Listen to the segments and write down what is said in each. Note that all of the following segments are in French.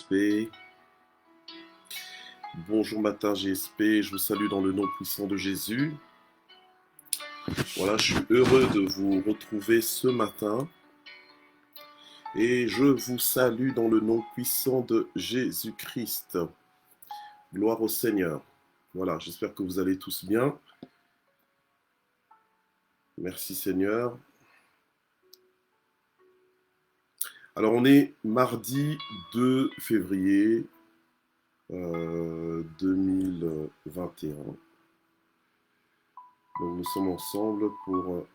GSP. Bonjour matin GSP, je vous salue dans le nom puissant de Jésus. Voilà, je suis heureux de vous retrouver ce matin et je vous salue dans le nom puissant de Jésus-Christ. Gloire au Seigneur. Voilà, j'espère que vous allez tous bien. Merci Seigneur. Alors on est mardi 2 février 2021. Donc nous sommes ensemble pour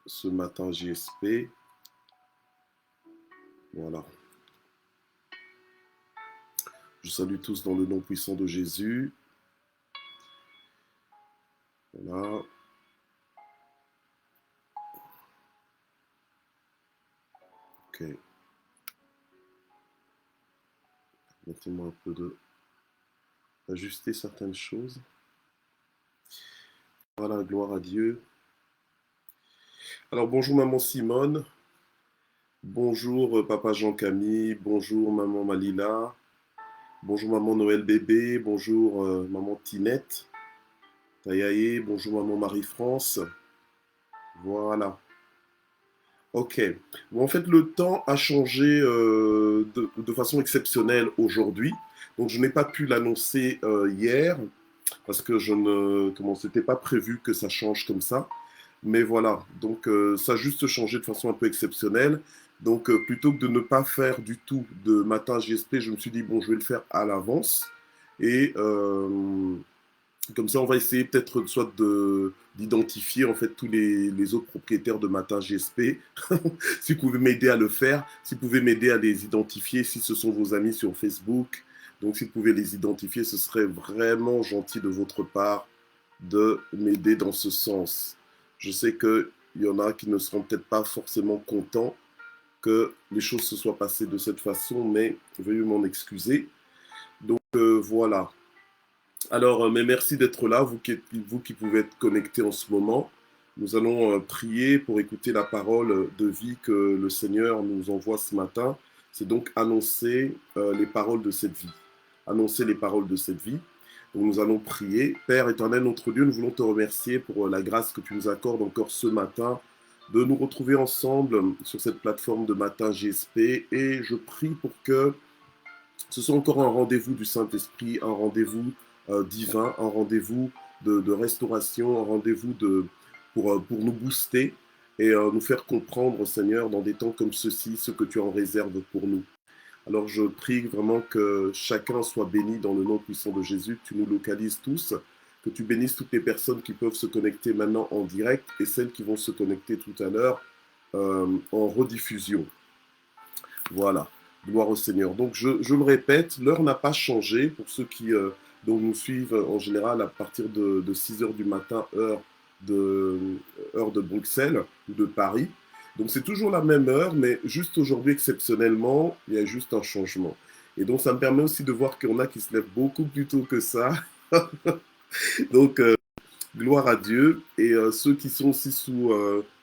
ce matin GSP. Voilà. Je salue tous dans le nom puissant de Jésus. Voilà. Ok. Mettez-moi un peu d'ajuster certaines choses. Voilà, gloire à Dieu. Alors bonjour maman Simone. Bonjour papa Jean-Camille. Bonjour maman Malila. Bonjour maman Noël bébé. Bonjour maman Tinette. Tayaye. Bonjour maman Marie-France. Voilà. Ok. Bon, en fait, le temps a changé de façon exceptionnelle aujourd'hui. Donc, je n'ai pas pu l'annoncer hier parce que c'était pas prévu que ça change comme ça. Mais voilà. Donc, ça a juste changé de façon un peu exceptionnelle. Donc, plutôt que de ne pas faire du tout de matin GSP, je me suis dit, bon, je vais le faire à l'avance. Et comme ça, on va essayer peut-être soit d'identifier en fait tous les autres propriétaires de Matin GSP. Si vous pouvez m'aider à le faire, si vous pouvez m'aider à les identifier, si ce sont vos amis sur Facebook. Donc si vous pouvez les identifier, ce serait vraiment gentil de votre part de m'aider dans ce sens. Je sais qu'il y en a qui ne seront peut-être pas forcément contents que les choses se soient passées de cette façon, mais veuillez m'en excuser. Donc voilà. Alors, mais merci d'être là, vous qui pouvez être connectés en ce moment. Nous allons prier pour écouter la parole de vie que le Seigneur nous envoie ce matin. C'est donc annoncer les paroles de cette vie. Annoncer les paroles de cette vie. Donc nous allons prier. Père éternel, notre Dieu, nous voulons te remercier pour la grâce que tu nous accordes encore ce matin de nous retrouver ensemble sur cette plateforme de Matin GSP. Et je prie pour que ce soit encore un rendez-vous du Saint-Esprit, un rendez-vous divin, un rendez-vous de restauration, un rendez-vous pour nous booster et nous faire comprendre, Seigneur, dans des temps comme ceux-ci, ce que tu en réserves pour nous. Alors je prie vraiment que chacun soit béni dans le nom puissant de Jésus, que tu nous localises tous, que tu bénisses toutes les personnes qui peuvent se connecter maintenant en direct et celles qui vont se connecter tout à l'heure en rediffusion. Voilà. Gloire au Seigneur. Donc je me répète, l'heure n'a pas changé pour ceux qui donc nous suivent en général à partir de 6 heures du matin, heure de Bruxelles ou de Paris. Donc c'est toujours la même heure, mais juste aujourd'hui exceptionnellement, il y a juste un changement. Et donc ça me permet aussi de voir qu'il y en a qui se lèvent beaucoup plus tôt que ça. Donc gloire à Dieu. Et ceux qui sont aussi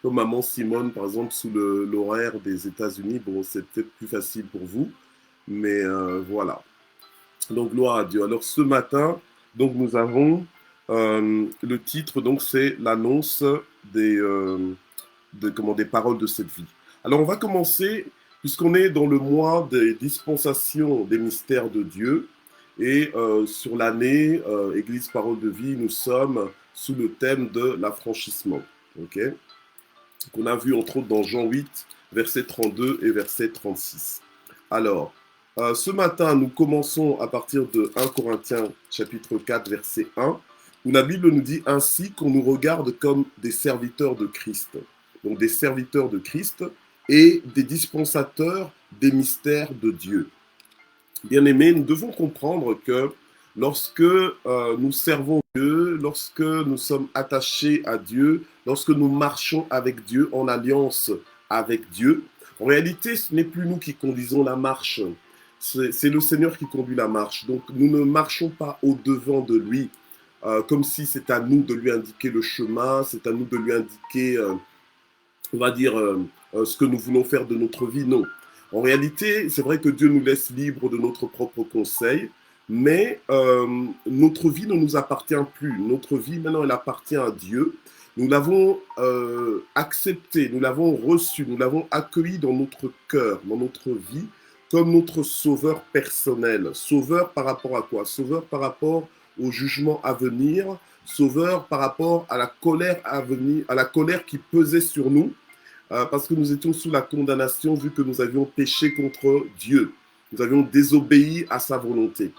comme maman Simone, par exemple, sous l'horaire des États-Unis, bon, c'est peut-être plus facile pour vous. Mais voilà. Donc, gloire à Dieu. Alors, ce matin, donc, nous avons le titre, donc, c'est l'annonce des paroles de cette vie. Alors, on va commencer, puisqu'on est dans le mois des dispensations des mystères de Dieu. Et sur l'année Église Parole de Vie, nous sommes sous le thème de l'affranchissement. Okay, qu'on a vu entre autres dans Jean 8, verset 32 et verset 36. Alors, ce matin, nous commençons à partir de 1 Corinthiens chapitre 4, verset 1, où la Bible nous dit ainsi qu'on nous regarde comme des serviteurs de Christ. Donc des serviteurs de Christ et des dispensateurs des mystères de Dieu. Bien-aimés, nous devons comprendre que lorsque nous servons Dieu, lorsque nous sommes attachés à Dieu, lorsque nous marchons avec Dieu, en alliance avec Dieu, en réalité, ce n'est plus nous qui conduisons la marche, c'est le Seigneur qui conduit la marche. Donc nous ne marchons pas au-devant de lui, comme si c'est à nous de lui indiquer le chemin, c'est à nous de lui indiquer, on va dire, ce que nous voulons faire de notre vie. Non. En réalité, c'est vrai que Dieu nous laisse libres de notre propre conseil, mais notre vie ne nous appartient plus. Notre vie, maintenant, elle appartient à Dieu. Nous l'avons accepté, nous l'avons reçu, nous l'avons accueilli dans notre cœur, dans notre vie, comme notre sauveur personnel. Sauveur par rapport à quoi? Sauveur par rapport au jugement à venir, sauveur par rapport à la colère à venir, à la colère qui pesait sur nous, parce que nous étions sous la condamnation vu que nous avions péché contre Dieu. Nous avions désobéi à sa volonté.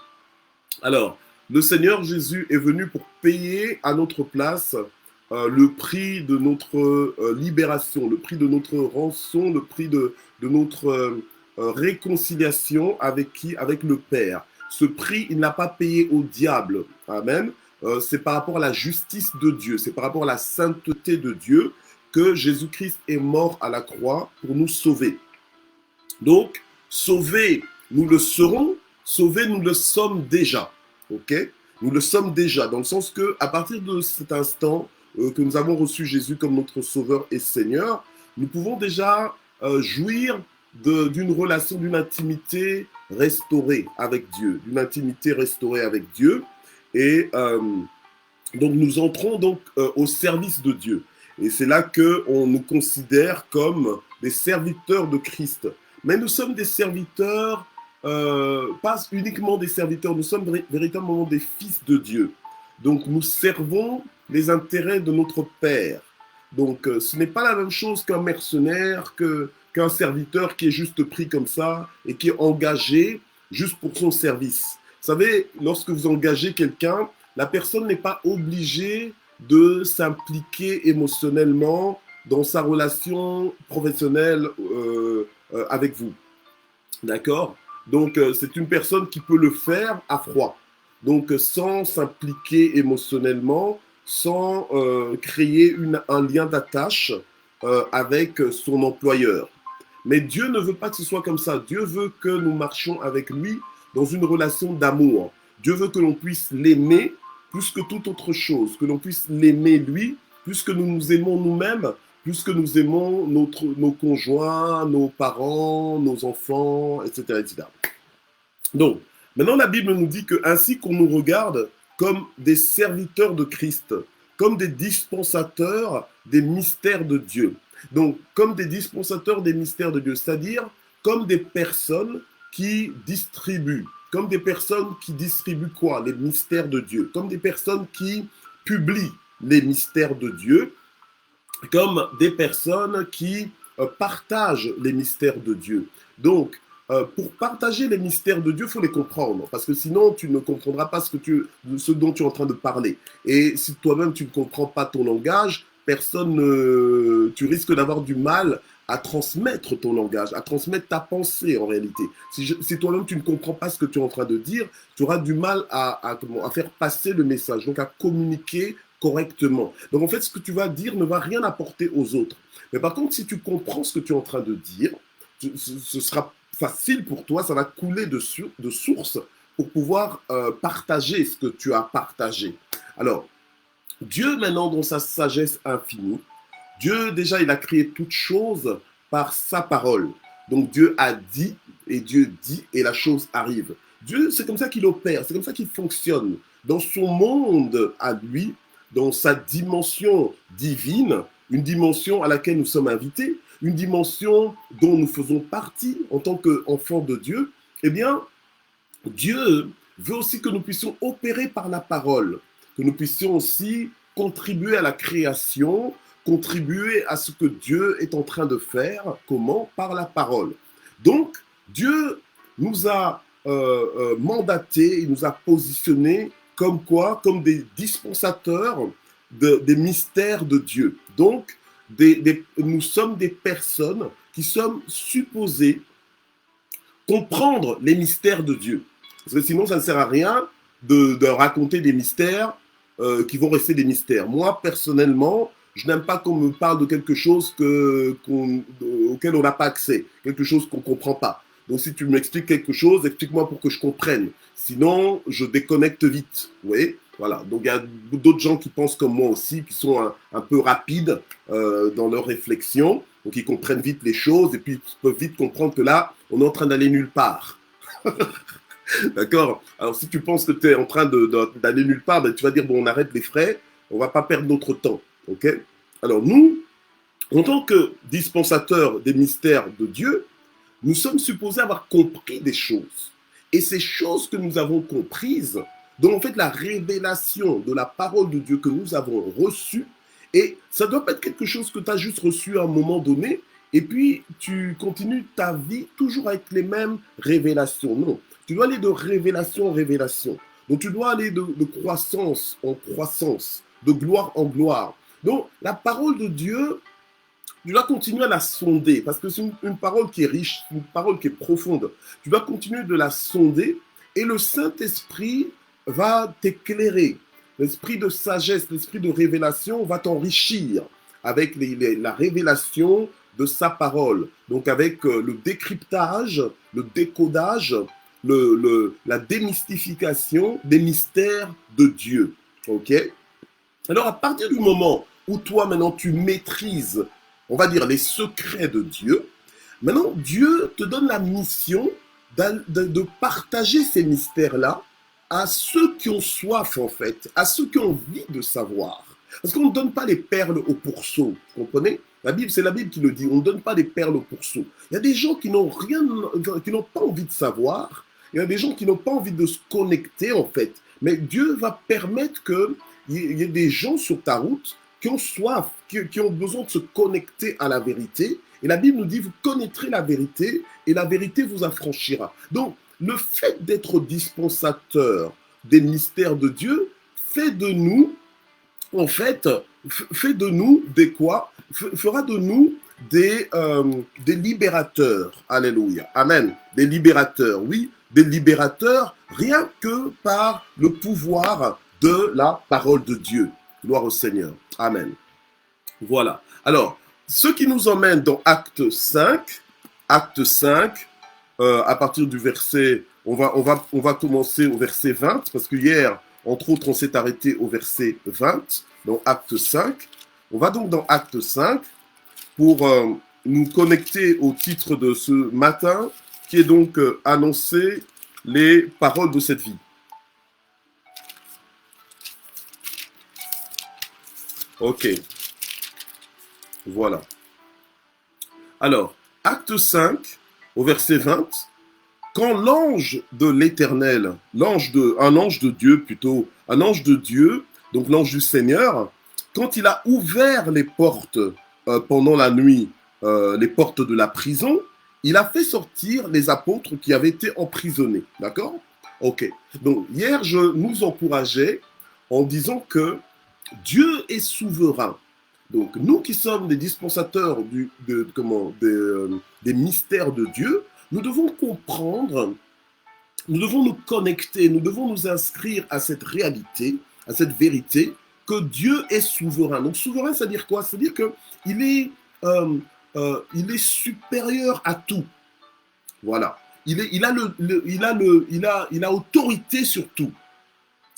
Alors, le Seigneur Jésus est venu pour payer à notre place le prix de notre libération, le prix de notre rançon, le prix de notre réconciliation avec qui? Avec le Père. Ce prix, il n'a pas payé au diable. Amen. C'est par rapport à la justice de Dieu, c'est par rapport à la sainteté de Dieu que Jésus-Christ est mort à la croix pour nous sauver. Donc, sauvés, nous le serons, sauvés, nous le sommes déjà. Ok? Nous le sommes déjà, dans le sens que, à partir de cet instant que nous avons reçu Jésus comme notre Sauveur et Seigneur, nous pouvons déjà jouir d'une relation, d'une intimité restaurée avec Dieu, d'une intimité restaurée avec Dieu. Et donc, nous entrons donc au service de Dieu. Et c'est là qu'on nous considère comme des serviteurs de Christ. Mais nous sommes des serviteurs, pas uniquement des serviteurs, nous sommes véritablement des fils de Dieu. Donc nous servons les intérêts de notre Père. Donc ce n'est pas la même chose qu'un mercenaire, qu'un serviteur qui est juste pris comme ça et qui est engagé juste pour son service. Vous savez, lorsque vous engagez quelqu'un, la personne n'est pas obligée de s'impliquer émotionnellement dans sa relation professionnelle avec vous. D'accord? Donc, c'est une personne qui peut le faire à froid. Donc, sans s'impliquer émotionnellement, sans créer un lien d'attache avec son employeur. Mais Dieu ne veut pas que ce soit comme ça. Dieu veut que nous marchions avec lui dans une relation d'amour. Dieu veut que l'on puisse l'aimer plus que toute autre chose, que l'on puisse l'aimer lui, plus que nous nous aimons nous-mêmes, plus que nous aimons nos conjoints, nos parents, nos enfants, etc., etc. Donc, maintenant la Bible nous dit que ainsi qu'on nous regarde comme des serviteurs de Christ, comme des dispensateurs des mystères de Dieu. Donc, comme des dispensateurs des mystères de Dieu, c'est-à-dire comme des personnes qui distribuent. Comme des personnes qui distribuent quoi? Les mystères de Dieu. Comme des personnes qui publient les mystères de Dieu. Comme des personnes qui partagent les mystères de Dieu. Donc, pour partager les mystères de Dieu, il faut les comprendre. Parce que sinon, tu ne comprendras pas ce dont tu es en train de parler. Et si toi-même, tu ne comprends pas ton langage, tu risques d'avoir du mal à transmettre ton langage, à transmettre ta pensée en réalité. Si toi-même tu ne comprends pas ce que tu es en train de dire, tu auras du mal à faire passer le message, donc à communiquer correctement. Donc en fait, ce que tu vas dire ne va rien apporter aux autres. Mais par contre, si tu comprends ce que tu es en train de dire, ce sera facile pour toi, ça va couler de source pour pouvoir partager ce que tu as partagé. Alors, Dieu maintenant, dans sa sagesse infinie, Dieu, déjà, il a créé toutes choses par sa parole. Donc Dieu a dit, et Dieu dit, et la chose arrive. Dieu, c'est comme ça qu'il opère, c'est comme ça qu'il fonctionne. Dans son monde à lui, dans sa dimension divine, une dimension à laquelle nous sommes invités, une dimension dont nous faisons partie en tant qu'enfants de Dieu, eh bien, Dieu veut aussi que nous puissions opérer par la parole, que nous puissions aussi contribuer à la création, contribuer à ce que Dieu est en train de faire. Comment? Par la parole. Donc, Dieu nous a mandatés, il nous a positionnés comme quoi? Comme des dispensateurs des mystères de Dieu. Donc, nous sommes des personnes qui sommes supposées comprendre les mystères de Dieu. Parce que sinon, ça ne sert à rien de raconter des mystères qui vont rester des mystères. Moi, personnellement, je n'aime pas qu'on me parle de quelque chose auquel on n'a pas accès, quelque chose qu'on ne comprend pas. Donc, si tu m'expliques quelque chose, explique-moi pour que je comprenne. Sinon, je déconnecte vite. Vous voyez? Voilà. Donc, il y a d'autres gens qui pensent comme moi aussi, qui sont un peu rapides dans leur réflexion. Donc ils comprennent vite les choses et puis ils peuvent vite comprendre que là, on est en train d'aller nulle part. D'accord? Alors si tu penses que tu es en train d'aller nulle part, ben, tu vas dire, bon, on arrête les frais, on ne va pas perdre notre temps. Ok? Alors nous, en tant que dispensateurs des mystères de Dieu, nous sommes supposés avoir compris des choses. Et ces choses que nous avons comprises, dont en fait la révélation de la parole de Dieu que nous avons reçue, et ça ne doit pas être quelque chose que tu as juste reçu à un moment donné, et puis tu continues ta vie toujours avec les mêmes révélations. Non, tu dois aller de révélation en révélation. Donc tu dois aller de croissance en croissance, de gloire en gloire. Donc la parole de Dieu, tu dois continuer à la sonder, parce que c'est une parole qui est riche, une parole qui est profonde. Tu dois continuer de la sonder, et le Saint-Esprit va t'éclairer. L'esprit de sagesse, l'esprit de révélation va t'enrichir avec la révélation de sa parole. Donc avec le décryptage, le décodage, la démystification des mystères de Dieu. Ok? Alors à partir du moment où toi maintenant tu maîtrises, on va dire, les secrets de Dieu, maintenant Dieu te donne la mission de partager ces mystères-là à ceux qui ont soif en fait, à ceux qui ont envie de savoir. Parce qu'on ne donne pas les perles au pourceau, vous comprenez? La Bible, c'est la Bible qui le dit, on ne donne pas les perles au pourceau. Il y a des gens qui n'ont pas envie de savoir, il y a des gens qui n'ont pas envie de se connecter en fait. Mais Dieu va permettre qu'il y ait des gens sur ta route qui ont soif, qui ont besoin de se connecter à la vérité. Et la Bible nous dit, vous connaîtrez la vérité et la vérité vous affranchira. Donc, le fait d'être dispensateur des mystères de Dieu fait de nous, en fait, fait de nous des quoi? Fera de nous des libérateurs. Alléluia. Amen. Des libérateurs, oui, des libérateurs, rien que par le pouvoir de la parole de Dieu. Gloire au Seigneur. Amen. Voilà. Alors, ce qui nous emmène dans Acte 5, à partir du verset, on va commencer au verset 20, parce que hier, entre autres, on s'est arrêté au verset 20, dans Acte 5. On va donc dans Acte 5 pour nous connecter au titre de ce matin, qui est donc annoncer les paroles de cette vie. Ok. Voilà. Alors, Acte 5, au verset 20, quand l'ange de l'Éternel, un ange de Dieu plutôt, un ange de Dieu, donc l'ange du Seigneur, quand il a ouvert les portes pendant la nuit, les portes de la prison, il a fait sortir les apôtres qui avaient été emprisonnés. D'accord? Ok. Donc, hier, je nous encourageais en disant que Dieu est souverain. Donc, nous qui sommes des dispensateurs des mystères de Dieu, nous devons comprendre, nous devons nous connecter, nous devons nous inscrire à cette réalité, à cette vérité, que Dieu est souverain. Donc, souverain, ça veut dire quoi? Ça veut dire qu'il est, il est supérieur à tout. Voilà. Il a autorité sur tout.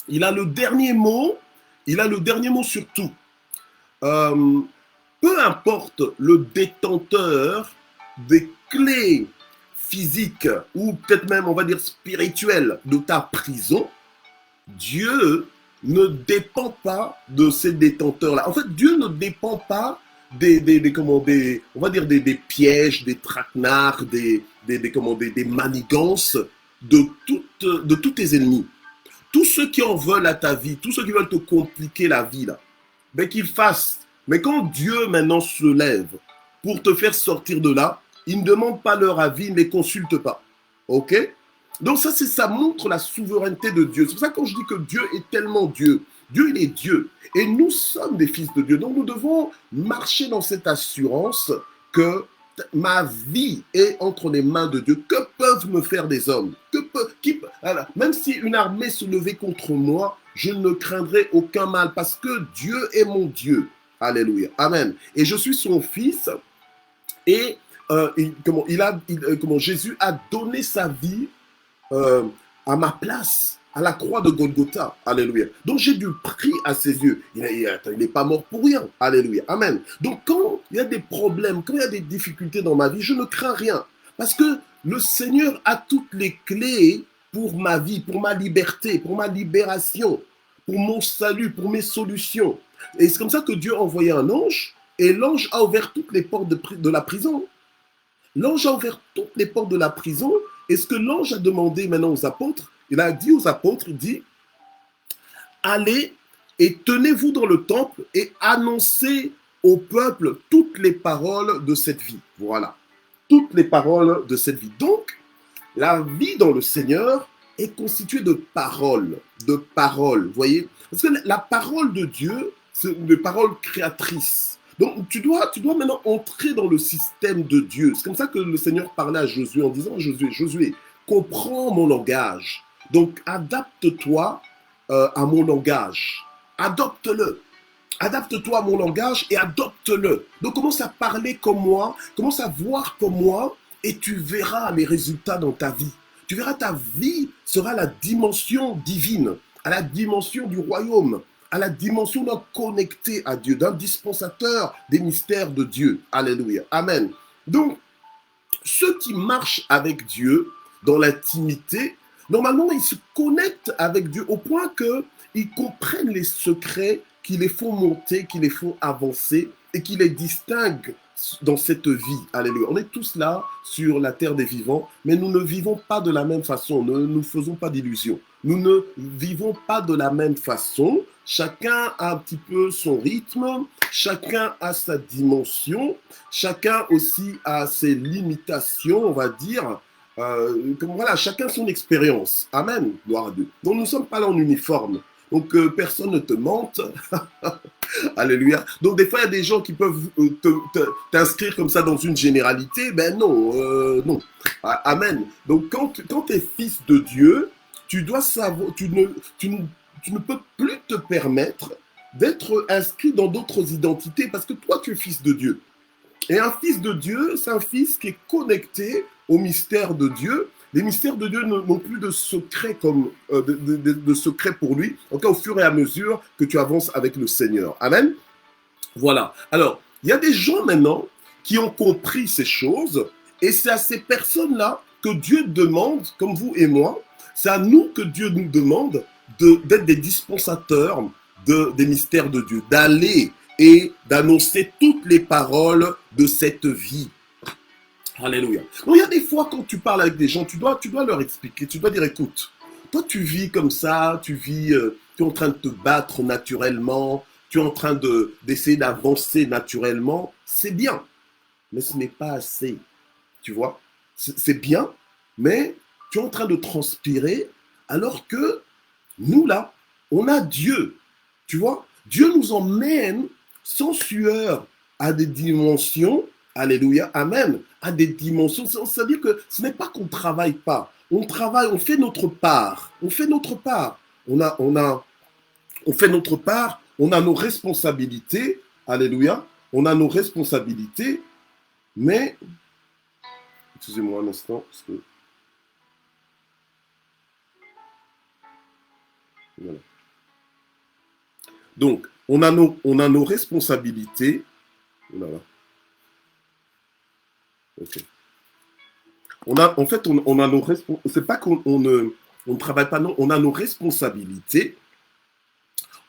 Il a le dernier mot. Il a le dernier mot sur tout. Peu importe le détenteur des clés physiques ou peut-être même, on va dire, spirituelles de ta prison, Dieu ne dépend pas de ces détenteurs-là. En fait, Dieu ne dépend pas on va dire des pièges, des traquenards, des manigances de tous tes ennemis. Tous ceux qui en veulent à ta vie, tous ceux qui veulent te compliquer la vie, là, ben qu'ils fassent. Mais quand Dieu maintenant se lève pour te faire sortir de là, il ne demande pas leur avis, ne les consulte pas. Ok? Donc ça montre la souveraineté de Dieu. C'est pour ça que quand je dis que Dieu est tellement Dieu, Dieu il est Dieu. Et nous sommes des fils de Dieu. Donc nous devons marcher dans cette assurance que ma vie est entre les mains de Dieu. Que peuvent me faire des hommes? Même si une armée se levait contre moi, je ne craindrai aucun mal parce que Dieu est mon Dieu. Alléluia. Amen. Et je suis son fils et Jésus a donné sa vie à ma place. à la croix de Golgotha. Alléluia. Donc j'ai du prix à ses yeux. Il n'est pas mort pour rien. Alléluia. Amen. Donc quand il y a des problèmes, quand il y a des difficultés dans ma vie, je ne crains rien. Parce que le Seigneur a toutes les clés pour ma vie, pour ma liberté, pour ma libération, pour mon salut, pour mes solutions. Et c'est comme ça que Dieu a envoyé un ange, et l'ange a ouvert toutes les portes de la prison. L'ange a ouvert toutes les portes de la prison, et ce que l'ange a demandé maintenant aux apôtres, il a dit aux apôtres, il dit, allez et tenez-vous dans le temple et annoncez au peuple toutes les paroles de cette vie. Voilà, toutes les paroles de cette vie. Donc, la vie dans le Seigneur est constituée de paroles, vous voyez. Parce que la parole de Dieu, c'est une parole créatrice. Donc, tu dois maintenant entrer dans le système de Dieu. C'est comme ça que le Seigneur parlait à Josué en disant, Josué, comprends mon langage. Donc, adapte-toi à mon langage. Adopte-le. Adapte-toi à mon langage et adopte-le. Donc, commence à parler comme moi, commence à voir comme moi, et tu verras les résultats dans ta vie. Tu verras ta vie sera à la dimension divine, à la dimension du royaume, à la dimension d'un connecté à Dieu, d'un dispensateur des mystères de Dieu. Alléluia. Amen. Donc, ceux qui marchent avec Dieu dans l'intimité, normalement, ils se connectent avec Dieu au point qu'ils comprennent les secrets qui les font monter, qui les font avancer et qui les distinguent dans cette vie. Alléluia. On est tous là sur la terre des vivants, mais nous ne vivons pas de la même façon. Ne nous faisons pas d'illusions. Nous ne vivons pas de la même façon. Chacun a un petit peu son rythme, chacun a sa dimension, chacun aussi a ses limitations, on va dire. Voilà, chacun son expérience. Amen. Gloire à Dieu. Donc nous ne sommes pas là en uniforme. Donc personne ne te mente. Alléluia. Donc des fois, il y a des gens qui peuvent t'inscrire comme ça dans une généralité. Ben non, non. Amen. Donc quand tu es fils de Dieu, tu dois savoir, tu ne peux plus te permettre d'être inscrit dans d'autres identités parce que toi, tu es fils de Dieu. Et un fils de Dieu, c'est un fils qui est connecté au mystère de Dieu. Les mystères de Dieu n'ont plus de secret de secret pour lui, en tout cas au fur et à mesure que tu avances avec le Seigneur. Amen. Voilà. Alors, il y a des gens maintenant qui ont compris ces choses, et c'est à ces personnes-là que Dieu demande, comme vous et moi, c'est à nous que Dieu nous demande d'être des dispensateurs des mystères de Dieu, d'aller et d'annoncer toutes les paroles de cette vie. Alléluia. Donc il y a des fois quand tu parles avec des gens, tu dois leur expliquer, tu dois dire écoute, toi tu vis comme ça, tu es en train de te battre naturellement, tu es en train d'essayer d'avancer naturellement, c'est bien, mais ce n'est pas assez, tu vois. C'est bien, mais tu es en train de transpirer alors que nous là, on a Dieu, tu vois. Dieu nous emmène sans sueur à des dimensions, alléluia, amen, à des dimensions. C'est-à-dire que ce n'est pas qu'on ne travaille pas. On travaille, on fait notre part. On fait notre part. On fait notre part. On a nos responsabilités. Alléluia. On a nos responsabilités. Mais, excusez-moi un instant. Parce que... Voilà. Donc, on a nos responsabilités. Voilà. Okay. En fait, on a nos responsabilités. C'est pas qu'on ne travaille pas, non. On a nos responsabilités.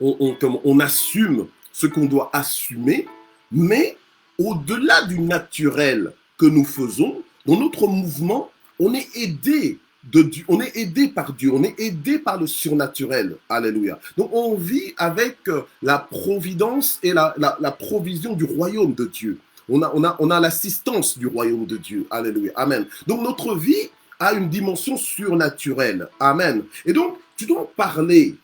On assume ce qu'on doit assumer, mais au-delà du naturel que nous faisons, dans notre mouvement, on est aidé de Dieu, on est aidé par Dieu, on est aidé par le surnaturel. Alléluia. Donc on vit avec la providence et la provision du royaume de Dieu. On a l'assistance du royaume de Dieu. Alléluia. Amen. Donc notre vie a une dimension surnaturelle. Amen. Et donc tu dois parler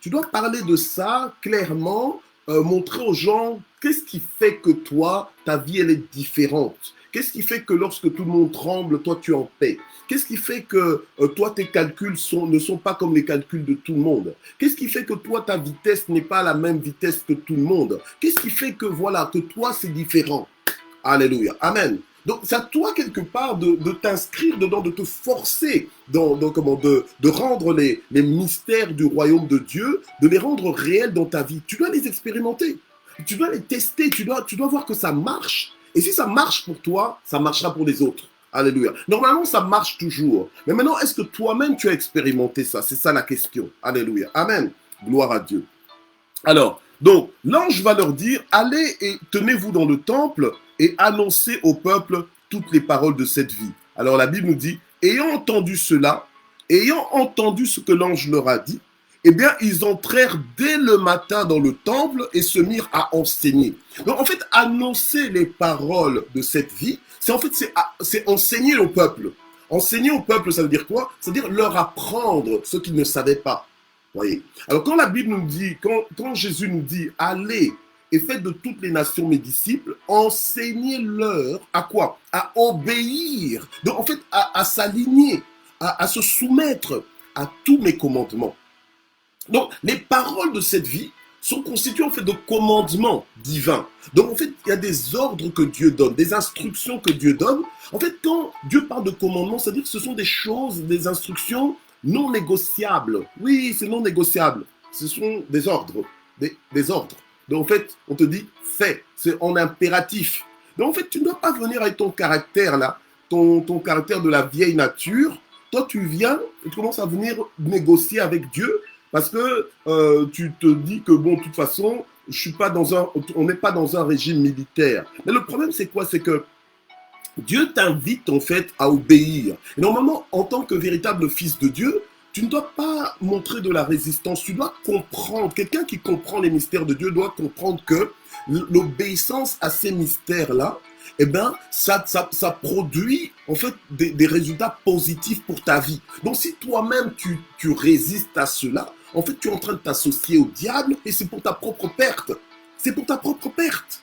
de ça clairement, montrer aux gens qu'est-ce qui fait que toi, ta vie elle est différente. Qu'est-ce qui fait que lorsque tout le monde tremble, toi tu es en paix? Qu'est-ce qui fait que toi tes calculs ne sont pas comme les calculs de tout le monde? Qu'est-ce qui fait que toi ta vitesse n'est pas la même vitesse que tout le monde? Qu'est-ce qui fait que voilà, que toi c'est différent? Alléluia. Amen. Donc, c'est à toi, quelque part, de t'inscrire dedans, de te forcer de rendre les mystères du royaume de Dieu, de les rendre réels dans ta vie. Tu dois les expérimenter. Tu dois les tester. Tu dois voir que ça marche. Et si ça marche pour toi, ça marchera pour les autres. Alléluia. Normalement, ça marche toujours. Mais maintenant, est-ce que toi-même, tu as expérimenté ça? C'est ça la question. Alléluia. Amen. Gloire à Dieu. Alors, donc, l'ange va leur dire, allez et tenez-vous dans le temple et annoncez au peuple toutes les paroles de cette vie. Alors, la Bible nous dit, ayant entendu cela, ayant entendu ce que l'ange leur a dit, eh bien, ils entrèrent dès le matin dans le temple et se mirent à enseigner. Donc, en fait, annoncer les paroles de cette vie, c'est enseigner au peuple. Enseigner au peuple, ça veut dire quoi? Ça veut dire leur apprendre ce qu'ils ne savaient pas. Voyez. Alors quand la Bible nous dit, quand Jésus nous dit, allez et faites de toutes les nations mes disciples, enseignez-leur à quoi? À obéir. Donc en fait, à s'aligner, à se soumettre à tous mes commandements. Donc les paroles de cette vie sont constituées en fait de commandements divins. Donc en fait, il y a des ordres que Dieu donne, des instructions que Dieu donne. En fait, quand Dieu parle de commandements, c'est-à-dire que ce sont des choses, des instructions non négociables. Oui, c'est non négociable. Ce sont des ordres. Des ordres. Donc en fait, on te dit fais. C'est en impératif. Donc en fait, tu ne dois pas venir avec ton caractère là, ton caractère de la vieille nature. Toi, tu viens et tu commences à venir négocier avec Dieu parce que tu te dis que bon, de toute façon, on n'est pas dans un régime militaire. Mais le problème, c'est quoi? C'est que Dieu t'invite en fait à obéir. Et normalement, en tant que véritable fils de Dieu, tu ne dois pas montrer de la résistance, tu dois comprendre. Quelqu'un qui comprend les mystères de Dieu doit comprendre que l'obéissance à ces mystères-là, eh ben, ça produit en fait des résultats positifs pour ta vie. Donc si toi-même tu résistes à cela, en fait tu es en train de t'associer au diable et c'est pour ta propre perte. C'est pour ta propre perte.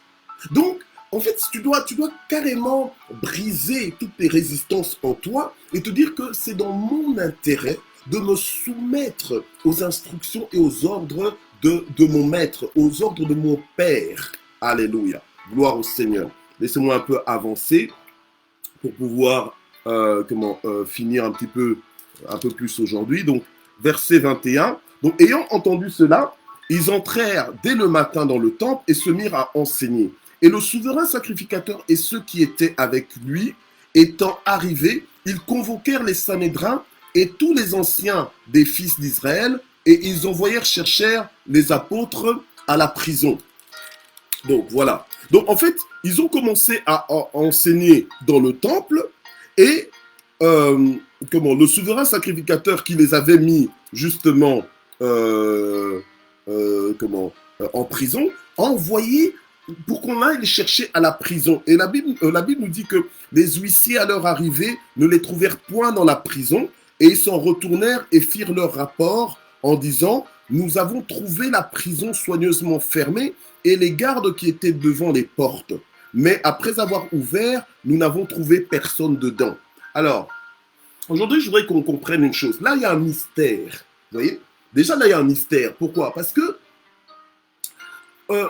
Donc, en fait, tu dois carrément briser toutes les résistances en toi et te dire que c'est dans mon intérêt de me soumettre aux instructions et aux ordres de mon maître, aux ordres de mon Père. Alléluia. Gloire au Seigneur. Laissez-moi un peu avancer pour pouvoir finir un peu plus aujourd'hui. Donc, verset 21. Donc, ayant entendu cela, ils entrèrent dès le matin dans le temple et se mirent à enseigner. Et le souverain sacrificateur et ceux qui étaient avec lui, étant arrivés, ils convoquèrent les Sanhédrins et tous les anciens des fils d'Israël, et ils envoyèrent chercher les apôtres à la prison. Donc voilà. Donc en fait, ils ont commencé à enseigner dans le temple, et le souverain sacrificateur qui les avait mis justement en prison, a envoyé pour qu'on aille les chercher à la prison. Et la Bible nous dit que les huissiers, à leur arrivée, ne les trouvèrent point dans la prison, et ils s'en retournèrent et firent leur rapport en disant, nous avons trouvé la prison soigneusement fermée et les gardes qui étaient devant les portes. Mais après avoir ouvert, nous n'avons trouvé personne dedans. Alors, aujourd'hui, je voudrais qu'on comprenne une chose. Là, il y a un mystère. Vous voyez? Déjà, là, il y a un mystère. Pourquoi? Parce que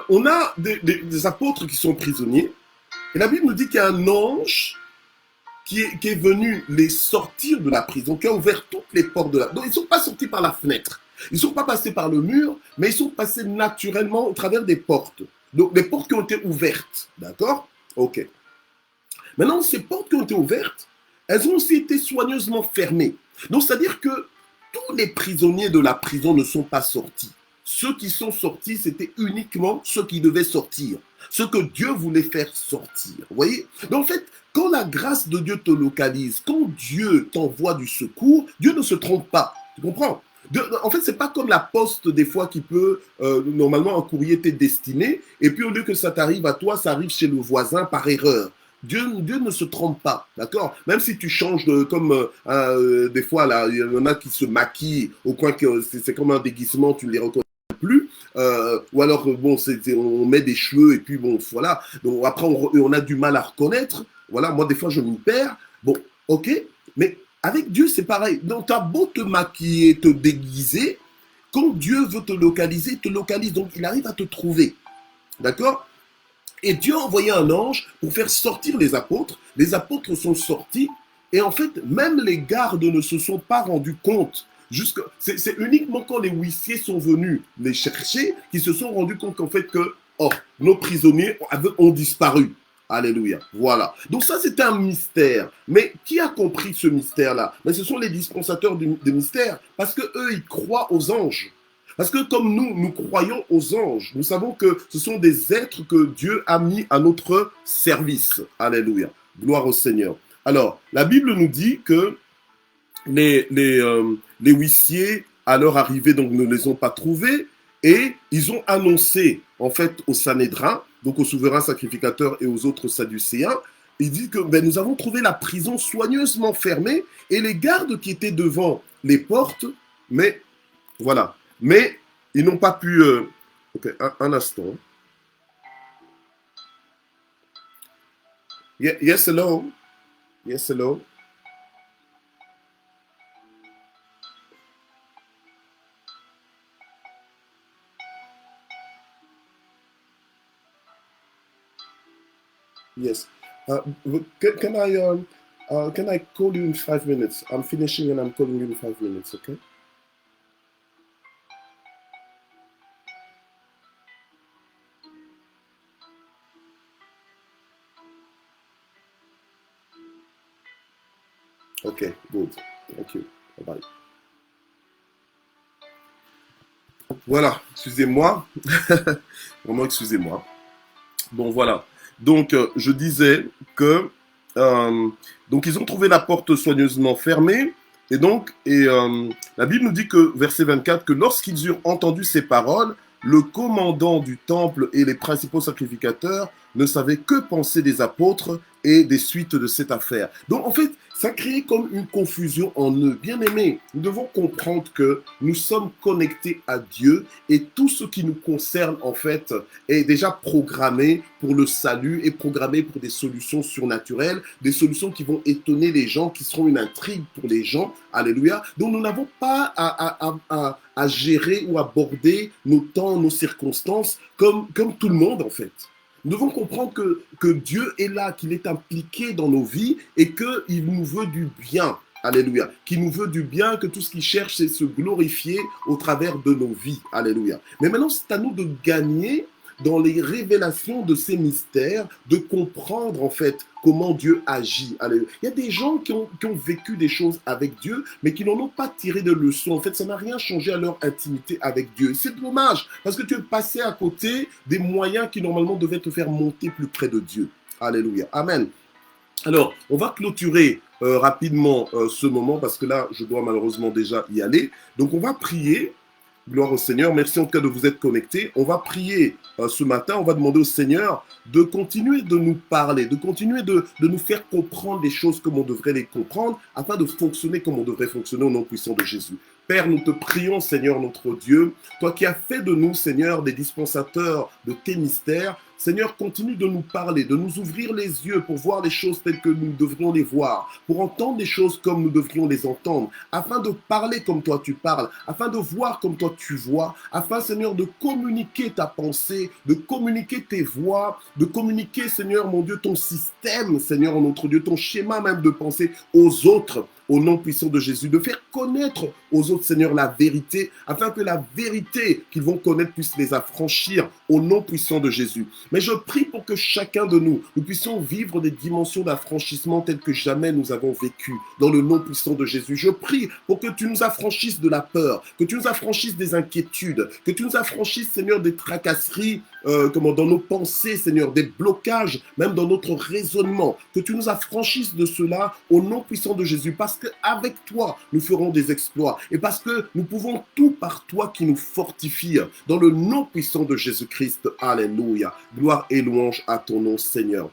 on a des apôtres qui sont prisonniers. Et la Bible nous dit qu'il y a un ange qui est venu les sortir de la prison, qui a ouvert toutes les portes de la... Donc, ils ne sont pas sortis par la fenêtre. Ils ne sont pas passés par le mur, mais ils sont passés naturellement au travers des portes. Donc, les portes qui ont été ouvertes. D'accord? Ok. Maintenant, ces portes qui ont été ouvertes, elles ont aussi été soigneusement fermées. Donc, c'est-à-dire que tous les prisonniers de la prison ne sont pas sortis. Ceux qui sont sortis, c'était uniquement ceux qui devaient sortir. Ce que Dieu voulait faire sortir. Vous voyez? Donc, en fait, quand la grâce de Dieu te localise, quand Dieu t'envoie du secours, Dieu ne se trompe pas. Tu comprends? En fait, c'est pas comme la poste des fois qui peut, normalement un courrier t'est destiné, et puis au lieu que ça t'arrive à toi, ça arrive chez le voisin par erreur. Dieu ne se trompe pas, d'accord? Même si tu changes des fois, là, il y en a qui se maquillent au point que c'est comme un déguisement, tu ne les reconnais plus, ou alors, bon, on met des cheveux, et puis bon, voilà. Donc après, on a du mal à reconnaître. Voilà, moi, des fois, je m'y perds. Bon, ok, mais avec Dieu, c'est pareil. Donc, tu as beau te maquiller, te déguiser, quand Dieu veut te localiser, il te localise. Donc, il arrive à te trouver. D'accord? Et Dieu a envoyé un ange pour faire sortir les apôtres. Les apôtres sont sortis. Et en fait, même les gardes ne se sont pas rendus compte. C'est uniquement quand les huissiers sont venus les chercher qu'ils se sont rendus compte qu'en fait que nos prisonniers ont disparu. Alléluia. Voilà. Donc ça, c'est un mystère. Mais qui a compris ce mystère-là? Mais ce sont les dispensateurs des mystères. Parce que eux, ils croient aux anges. Parce que comme nous croyons aux anges. Nous savons que ce sont des êtres que Dieu a mis à notre service. Alléluia. Gloire au Seigneur. Alors, la Bible nous dit que les huissiers, à leur arrivée, donc, ne les ont pas trouvés et ils ont annoncé, en fait, au Sanhédrin, donc aux souverains sacrificateurs et aux autres sadducéens, ils disent que nous avons trouvé la prison soigneusement fermée et les gardes qui étaient devant les portes, mais voilà, mais ils n'ont pas pu... ok, un instant. Yes, hello. Yes, hello. Yes. Can I call you in 5 minutes? I'm finishing and I'm calling you in 5 minutes, okay? Okay, good. Thank you. Bye bye. Voilà, excusez-moi. Vraiment, excusez-moi. Bon, voilà. Donc, je disais que donc ils ont trouvé la porte soigneusement fermée. Et la Bible nous dit que, verset 24, que lorsqu'ils eurent entendu ces paroles, le commandant du temple et les principaux sacrificateurs ne savaient que penser des apôtres et des suites de cette affaire. Donc, en fait, ça crée comme une confusion en eux. Bien aimés, nous devons comprendre que nous sommes connectés à Dieu et tout ce qui nous concerne, en fait, est déjà programmé pour le salut et programmé pour des solutions surnaturelles, des solutions qui vont étonner les gens, qui seront une intrigue pour les gens. Alléluia. Donc, nous n'avons pas à gérer ou aborder nos temps, nos circonstances comme tout le monde, en fait. Nous devons comprendre que Dieu est là, qu'il est impliqué dans nos vies et qu'il nous veut du bien. Alléluia. Qu'il nous veut du bien, que tout ce qu'il cherche, c'est se glorifier au travers de nos vies. Alléluia. Mais maintenant, c'est à nous de gagner dans les révélations de ces mystères, de comprendre en fait comment Dieu agit. Alléluia. Il y a des gens qui ont vécu des choses avec Dieu, mais qui n'en ont pas tiré de leçons. En fait, ça n'a rien changé à leur intimité avec Dieu. C'est dommage, parce que tu es passé à côté des moyens qui normalement devaient te faire monter plus près de Dieu. Alléluia. Amen. Alors, on va clôturer rapidement ce moment, parce que là, je dois malheureusement déjà y aller. Donc, on va prier. Gloire au Seigneur. Merci en tout cas de vous être connectés. On va prier ce matin. On va demander au Seigneur de continuer de nous parler, de continuer de nous faire comprendre les choses comme on devrait les comprendre, afin de fonctionner comme on devrait fonctionner au nom puissant de Jésus. Père, nous te prions, Seigneur notre Dieu, toi qui as fait de nous, Seigneur, des dispensateurs de tes mystères. Seigneur, continue de nous parler, de nous ouvrir les yeux pour voir les choses telles que nous devrions les voir, pour entendre les choses comme nous devrions les entendre, afin de parler comme toi tu parles, afin de voir comme toi tu vois, afin, Seigneur, de communiquer ta pensée, de communiquer tes voix, de communiquer, Seigneur, mon Dieu, ton système, Seigneur, notre Dieu, ton schéma même de pensée aux autres, au nom puissant de Jésus, de faire connaître aux autres, Seigneur, la vérité, afin que la vérité qu'ils vont connaître puisse les affranchir au nom puissant de Jésus. Mais je prie pour que chacun de nous, nous puissions vivre des dimensions d'affranchissement telles que jamais nous avons vécu, dans le nom puissant de Jésus. Je prie pour que tu nous affranchisses de la peur, que tu nous affranchisses des inquiétudes, que tu nous affranchisses, Seigneur, des tracasseries, dans nos pensées, Seigneur, des blocages, même dans notre raisonnement, que tu nous affranchisses de cela au nom puissant de Jésus, parce qu'avec toi, nous ferons des exploits, et parce que nous pouvons tout par toi qui nous fortifie, dans le nom puissant de Jésus-Christ. Alléluia. Gloire et louange à ton nom, Seigneur.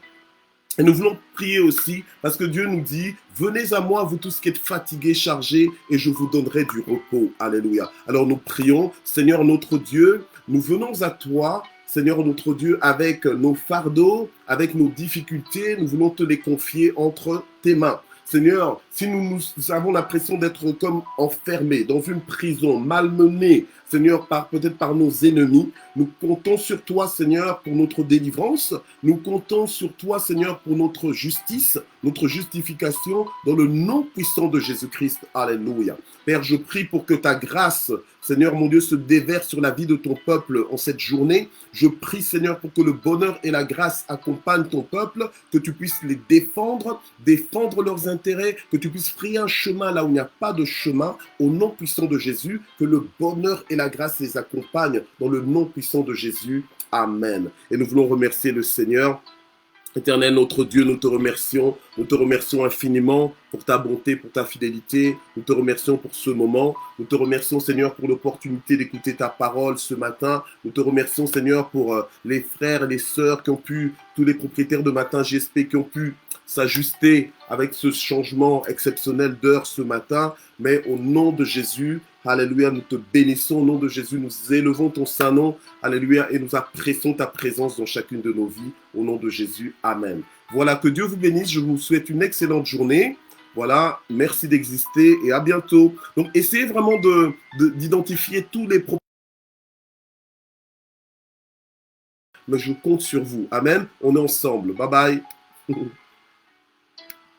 Et nous voulons prier aussi, parce que Dieu nous dit, venez à moi, vous tous qui êtes fatigués, chargés, et je vous donnerai du repos. Alléluia. Alors nous prions, Seigneur notre Dieu, nous venons à toi, Seigneur notre Dieu, avec nos fardeaux, avec nos difficultés, nous voulons te les confier entre tes mains. Seigneur, si nous avons l'impression d'être comme enfermés dans une prison, malmenés, Seigneur, peut-être par nos ennemis, nous comptons sur toi, Seigneur, pour notre délivrance. Nous comptons sur toi, Seigneur, pour notre justice, notre justification, dans le nom puissant de Jésus-Christ. Alléluia. Père, je prie pour que ta grâce, Seigneur, mon Dieu, se déverse sur la vie de ton peuple en cette journée. Je prie, Seigneur, pour que le bonheur et la grâce accompagnent ton peuple, que tu puisses les défendre, défendre leurs intérêts, que tu puisses frayer un chemin là où il n'y a pas de chemin, au nom puissant de Jésus, que le bonheur et la grâce les accompagnent dans le nom puissant de Jésus. Amen. Et nous voulons remercier le Seigneur. Éternel, notre Dieu, nous te remercions infiniment pour ta bonté, pour ta fidélité, nous te remercions pour ce moment, nous te remercions Seigneur pour l'opportunité d'écouter ta parole ce matin, nous te remercions Seigneur pour les frères et les sœurs qui ont pu, tous les propriétaires de Matin GSP qui ont pu s'ajuster avec ce changement exceptionnel d'heure ce matin, mais au nom de Jésus, alléluia, nous te bénissons, au nom de Jésus, nous élevons ton saint nom, alléluia, et nous apprécions ta présence dans chacune de nos vies, au nom de Jésus, amen. Voilà, que Dieu vous bénisse, je vous souhaite une excellente journée, voilà, merci d'exister et à bientôt. Donc, essayez vraiment d'identifier tous les problèmes, mais je compte sur vous, amen, on est ensemble, bye bye.